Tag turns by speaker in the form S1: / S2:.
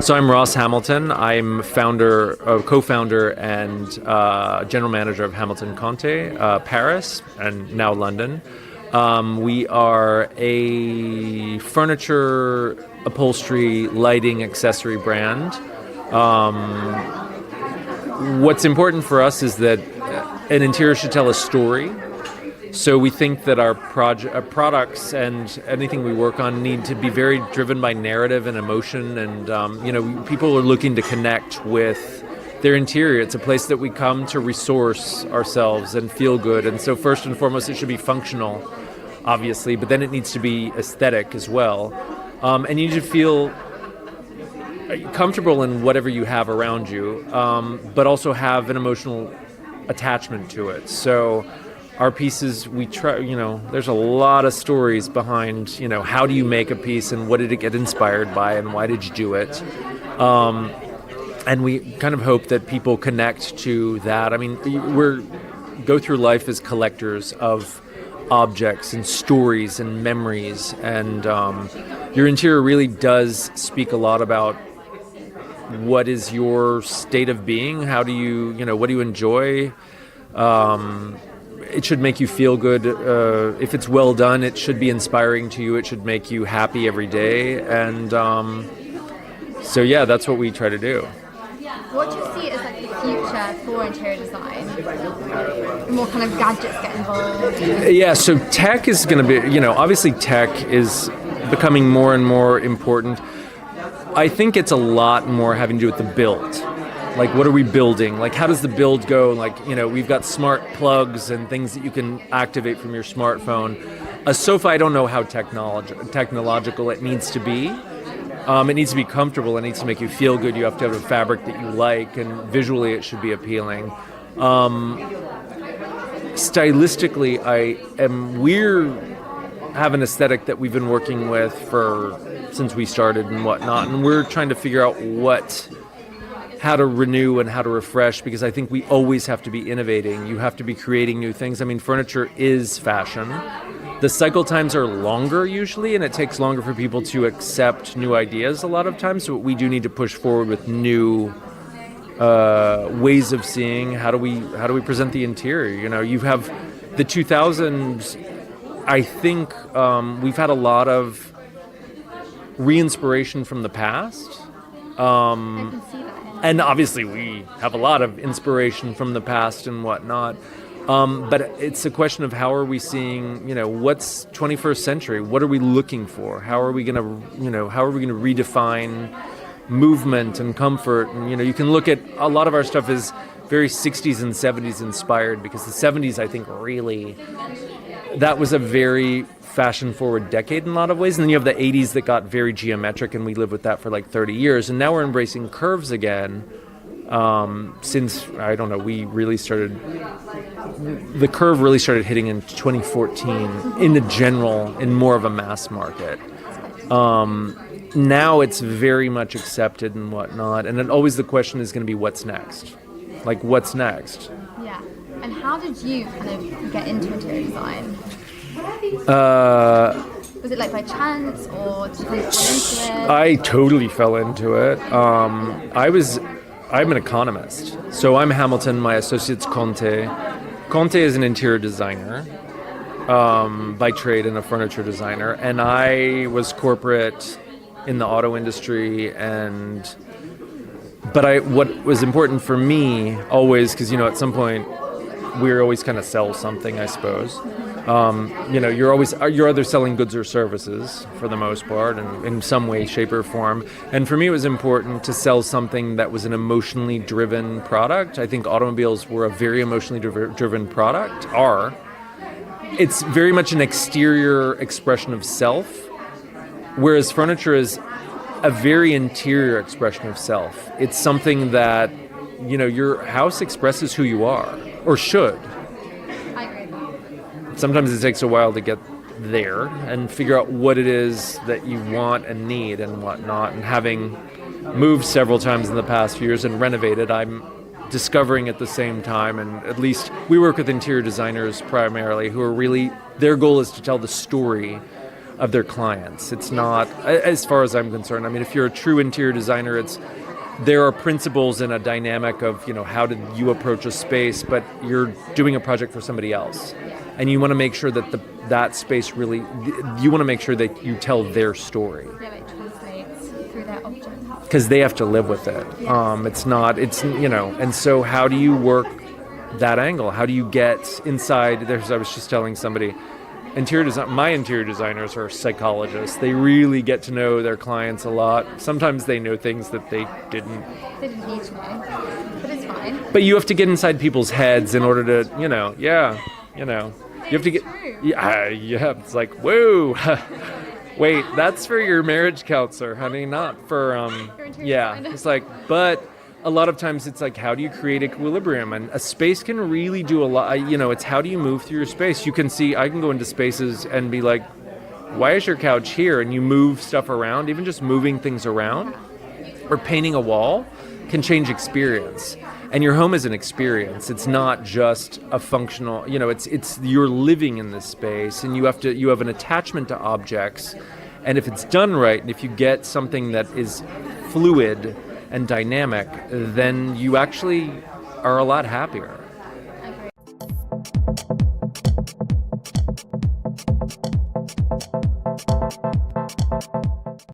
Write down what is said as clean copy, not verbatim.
S1: So I'm Ross Hamilton. I'm co-founder and general manager of Hamilton Conte Paris and now London. We are a furniture, upholstery, lighting, accessory brand. What's important for us is that an interior should tell a story. So we think that our products and anything we work on need to be very driven by narrative and emotion. And, people are looking to connect with their interior. It's a place that we come to resource ourselves and feel good. And so first and foremost, it should be functional, obviously, but then it needs to be aesthetic as well. And you need to feel comfortable in whatever you have around you, but also have an emotional attachment to it. So our pieces, we try, there's a lot of stories behind, how do you make a piece and what did it get inspired by and why did you do it? And we kind of hope that people connect to that. I mean, we go through life as collectors of objects and stories and memories, and your interior really does speak a lot about what is your state of being, how do you, what do you enjoy? It should make you feel good. If it's well done, it should be inspiring to you. It should make you happy every day. And so, yeah, that's what we try to do.
S2: What do you see as like the future for interior design? More kind of gadgets get involved?
S1: Yeah, so tech is going to be, obviously tech is becoming more and more important. I think it's a lot more having to do with the build. Like, what are we building? Like, how does the build go? Like, we've got smart plugs and things that you can activate from your smartphone. A sofa, I don't know how technological it needs to be. It needs to be comfortable. It needs to make you feel good. You have to have a fabric that you like, and visually it should be appealing. Stylistically, we have an aesthetic that we've been working with since we started and whatnot, and we're trying to figure out how to renew and how to refresh, because I think we always have to be innovating. You have to be creating new things. I mean, furniture is fashion. The cycle times are longer usually, and it takes longer for people to accept new ideas a lot of times. So we do need to push forward with new ways of seeing how do we present the interior. You have the 2000s. I think we've had a lot of re-inspiration from the past.
S2: I can see that.
S1: And obviously we have a lot of inspiration from the past and whatnot. But it's a question of how are we seeing, what's 21st century? What are we looking for? How are we going to redefine movement and comfort? And, you can look at a lot of our stuff is very 60s and 70s inspired, because the 70s, I think, really, that was a very fashion-forward decade in a lot of ways. And then you have the 80s that got very geometric, and we lived with that for like 30 years. And now we're embracing curves again. Since, I don't know, the curve really started hitting in 2014 in more of a mass market. Now it's very much accepted and whatnot. And then always the question is going to be, what's next? Like, what's next?
S2: Yeah. And how did you kind of get into interior design? Was it like by chance, or did you fall into it?
S1: I totally fell into it. I'm an economist. So I'm Hamilton, my associate's Conte. Conte is an interior designer by trade and a furniture designer. And I was corporate in the auto industry. But what was important for me always, because, at some point we're always kind of sell something, I suppose. You're either selling goods or services for the most part, and in some way, shape, or form. And for me, it was important to sell something that was an emotionally driven product. I think automobiles were a very emotionally driven product. It's very much an exterior expression of self, whereas furniture is a very interior expression of self. It's something that, your house expresses who you are, or should.
S2: I agree.
S1: Sometimes it takes a while to get there and figure out what it is that you want and need and whatnot. And having moved several times in the past few years and renovated, I'm discovering at the same time. And at least we work with interior designers primarily who are really, their goal is to tell the story of their clients. It's not, as far as I'm concerned, I mean, if you're a true interior designer, there are principles and a dynamic of, how did you approach a space, but you're doing a project for somebody else. And you want to make sure that that space really, you want to make sure that you tell their story.
S2: Yeah, it translates through their object.
S1: Because they have to live with it.
S2: Yes.
S1: And so how do you work that angle? How do you get inside, I was just telling somebody, my interior designers are psychologists. They really get to know their clients a lot. Sometimes they know things that they didn't.
S2: They didn't need to know, but it's fine.
S1: But you have to get inside people's heads in order to, you have to get. Yeah. It's like, whoa. Wait, that's for your marriage counselor, honey, not for.
S2: Designer.
S1: It's like, but. A lot of times it's like, how do you create equilibrium? And a space can really do a lot. It's how do you move through your space? You can see, I can go into spaces and be like, why is your couch here? And you move stuff around, even just moving things around or painting a wall can change experience. And your home is an experience. It's not just a functional, it's you're living in this space and you have an attachment to objects. And if it's done right, and if you get something that is fluid and dynamic, then you actually are a lot happier.